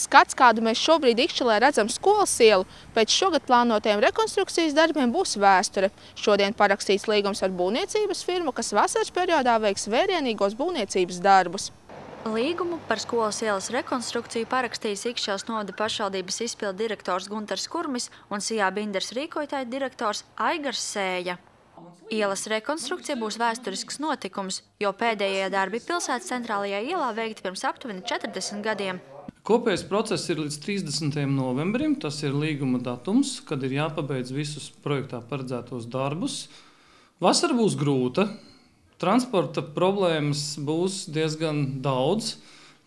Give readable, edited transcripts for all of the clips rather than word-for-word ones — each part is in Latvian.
skats, kādu mēs šobrīd Ikšķelē redzam skolas ielu, pēc šogad plānotajiem rekonstrukcijas darbiem būs vēsture. Šodien parakstīts līgums ar būvniecības firmu, kas vasaras periodā veiks vērienīgos būvniecības darbus. Līgumu par skolas ielas rekonstrukciju parakstījis Ikšķeles novada pašvaldības izpildu direktors Guntars Kurmis un Sijā Binders rīkotāja direktors Aigars Sēja. Ielas rekonstrukcija būs vēsturisks notikums, jo pēdējie darbi pilsētas centrālajā ielā veikti pirms aptuveni 40 gadiem. Kopējais process ir līdz 30. novembrim, tas ir līguma datums, kad ir jāpabeidz visus projektā paredzētos darbus. Vasara būs grūta, transporta problēmas būs diezgan daudz.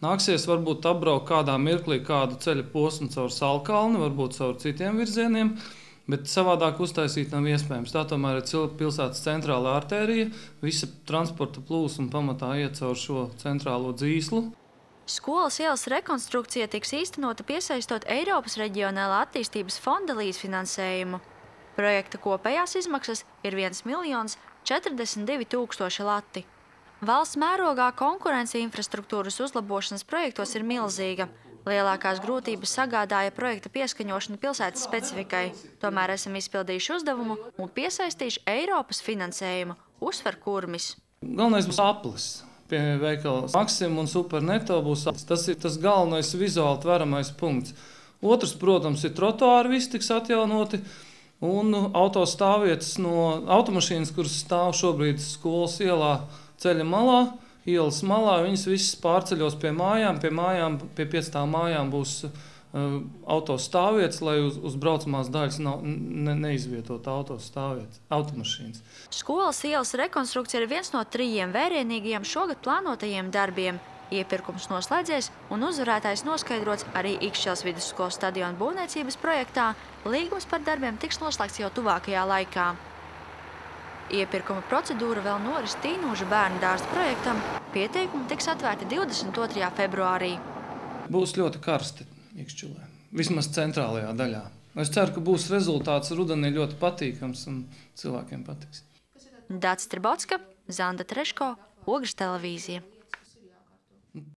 Nāksies varbūt apbraukt kādā mirklī kādu ceļa posmu caur Salkalni, varbūt caur citiem virzieniem. Bet savādāk uztaisīt nav iespējams. Tā tomēr ir pilsētas centrālā artērija. Visa transporta plūsma pamatā iet caur šo centrālo dzīslu. Skolas ielas rekonstrukcija tiks īstenota piesaistot Eiropas reģionālā attīstības fonda līdzfinansējumu. Projekta kopējās izmaksas ir 1 042 000 lati. Valsts mērogā konkurence infrastruktūras uzlabošanas projektos ir milzīga. Lielākās grūtības sagādāja projekta pieskaņošanu pilsētas specifikai. Tomēr esam izpildījuši uzdevumu un piesaistījuši Eiropas finansējumu, uzsver Kurmis. Galvenais būs aplis. Pie veikala Maksim un Superneto būs aplis. Tas ir tas galvenais vizuāli tveramais punkts. Otrs, protams, ir trotuāri, visi tiks atjaunoti. Un autostāvvietas no automašīnas, kuras stāv šobrīd skolas ielā ceļa malā, ielas malā, viņas visas pārceļos pie mājām, pie 5 mājām būs autostāvvietas, lai uz braucamās daļas neizvietot automašīnas. Skolas ielas rekonstrukcija ir viens no 3 vērienīgajiem šogad plānotajiem darbiem. Iepirkums noslēdzies un uzvarētājs noskaidrots arī Ikšķeles vidusskolas stadiona būvniecības projektā. Līgums par darbiem tiks noslēgts jau tuvākajā laikā. Iepirkuma procedūra vēl noris Tīnūža bērnu dārza projektam. Pieteikumi tiks atvērti 22. februārī. Būs ļoti karsti Ikšķelē, vismaz centrālajā daļā. Es ceru, ka būs rezultāts rudenī ļoti patīkams un cilvēkiem patiks. Dācis Tribotska, Zanda Treško, Ogres televīzija.